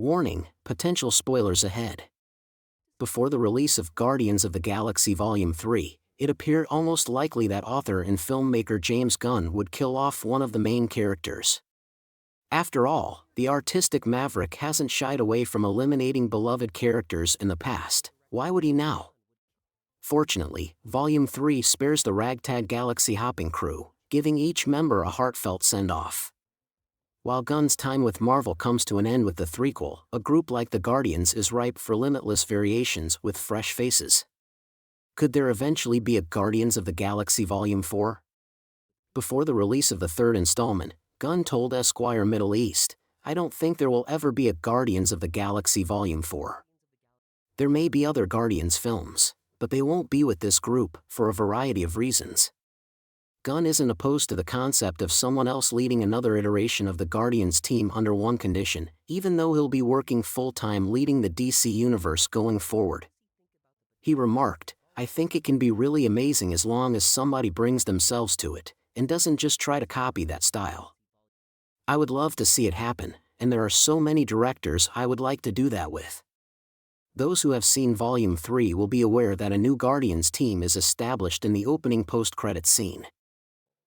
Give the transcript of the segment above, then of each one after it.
Warning, potential spoilers ahead. Before the release of Guardians of the Galaxy Volume 3, it appeared almost likely that author and filmmaker James Gunn would kill off one of the main characters. After all, the artistic maverick hasn't shied away from eliminating beloved characters in the past. Why would he now? Fortunately, Volume 3 spares the ragtag galaxy hopping crew, giving each member a heartfelt send-off. While Gunn's time with Marvel comes to an end with the threequel, a group like the Guardians is ripe for limitless variations with fresh faces. Could there eventually be a Guardians of the Galaxy Volume 4? Before the release of the third installment, Gunn told Esquire Middle East, "I don't think there will ever be a Guardians of the Galaxy Volume 4. There may be other Guardians films, but they won't be with this group, for a variety of reasons." Gunn isn't opposed to the concept of someone else leading another iteration of the Guardians team under one condition, even though he'll be working full-time leading the DC Universe going forward. He remarked, "I think it can be really amazing as long as somebody brings themselves to it, and doesn't just try to copy that style. I would love to see it happen, and there are so many directors I would like to do that with." Those who have seen Volume 3 will be aware that a new Guardians team is established in the opening post-credits scene.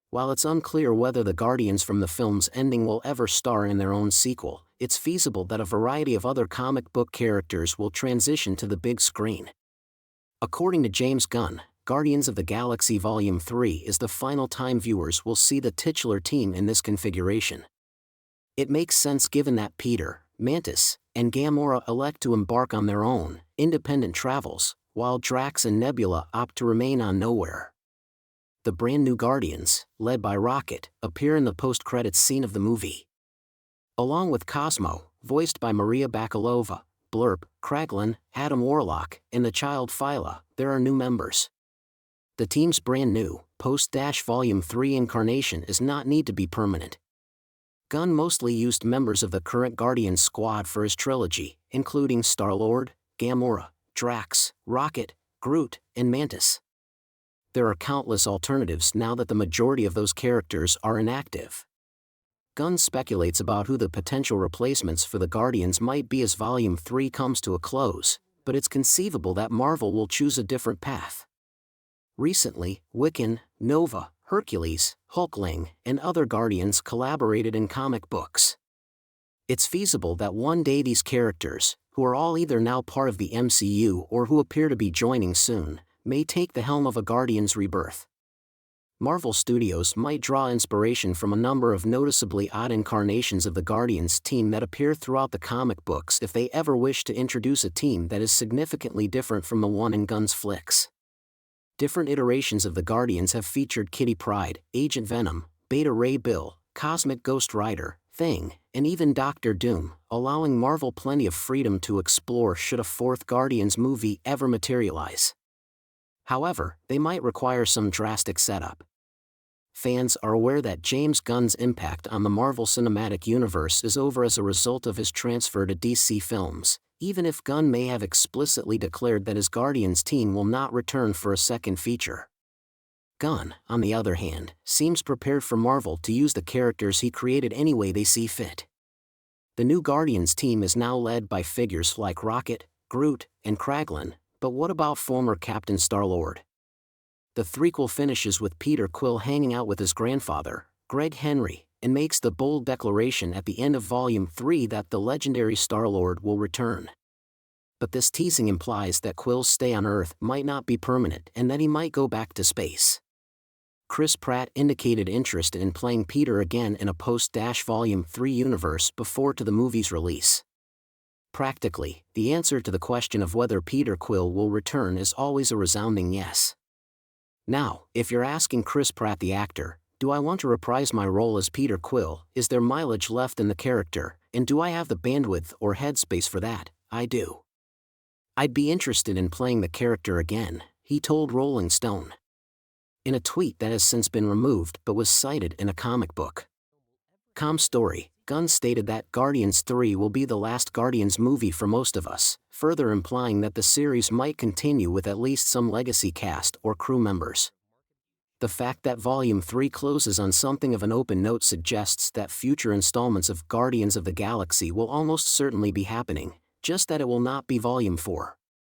While it's unclear whether the Guardians from the film's ending will ever star in their own sequel, it's feasible that a variety of other comic book characters will transition to the big screen. According to James Gunn, Guardians of the Galaxy Volume 3 is the final time viewers will see the titular team in this configuration. It makes sense given that Peter, Mantis, and Gamora elect to embark on their own, independent travels, while Drax and Nebula opt to remain on Nowhere. The brand new Guardians, led by Rocket, appear in the post-credits scene of the movie. Along with Cosmo, voiced by Maria Bakalova, Blurb, Kraglin, Adam Warlock, and the child Phyla, there are new members. The team's brand new, post-Volume 3 incarnation does not need to be permanent. Gunn mostly used members of the current Guardians squad for his trilogy, including Star-Lord, Gamora, Drax, Rocket, Groot, and Mantis. There are countless alternatives now that the majority of those characters are inactive. Gunn speculates about who the potential replacements for the Guardians might be as Volume 3 comes to a close, but it's conceivable that Marvel will choose a different path. Recently, Wiccan, Nova, Hercules, Hulkling, and other Guardians collaborated in comic books. It's feasible that one day these characters, who are all either now part of the MCU or who appear to be joining soon, may take the helm of a Guardians rebirth. Marvel Studios might draw inspiration from a number of noticeably odd incarnations of the Guardians team that appear throughout the comic books if they ever wish to introduce a team that is significantly different from the one in Gunn's flicks. Different iterations of the Guardians have featured Kitty Pryde, Agent Venom, Beta Ray Bill, Cosmic Ghost Rider, Thing, and even Doctor Doom, allowing Marvel plenty of freedom to explore should a fourth Guardians movie ever materialize. However, they might require some drastic setup. Fans are aware that James Gunn's impact on the Marvel Cinematic Universe is over as a result of his transfer to DC Films, even if Gunn may have explicitly declared that his Guardians team will not return for a second feature. Gunn, on the other hand, seems prepared for Marvel to use the characters he created any way they see fit. The new Guardians team is now led by figures like Rocket, Groot, and Kraglin, but what about former Captain Star-Lord? The threequel finishes with Peter Quill hanging out with his grandfather, Greg Henry, and makes the bold declaration at the end of Volume 3 that the legendary Star-Lord will return. But this teasing implies that Quill's stay on Earth might not be permanent and that he might go back to space. Chris Pratt indicated interest in playing Peter again in a post-Volume 3 universe before to the movie's release. Practically, the answer to the question of whether Peter Quill will return is always a resounding yes. Now, if you're asking Chris Pratt the actor, do I want to reprise my role as Peter Quill, is there mileage left in the character, and do I have the bandwidth or headspace for that? I do. I'd be interested in playing the character again, he told Rolling Stone. In a tweet that has since been removed but was cited in a comic book. Story, Gunn stated that Guardians 3 will be the last Guardians movie for most of us, further implying that the series might continue with at least some legacy cast or crew members. The fact that Volume 3 closes on something of an open note suggests that future installments of Guardians of the Galaxy will almost certainly be happening, just that it will not be Volume 4.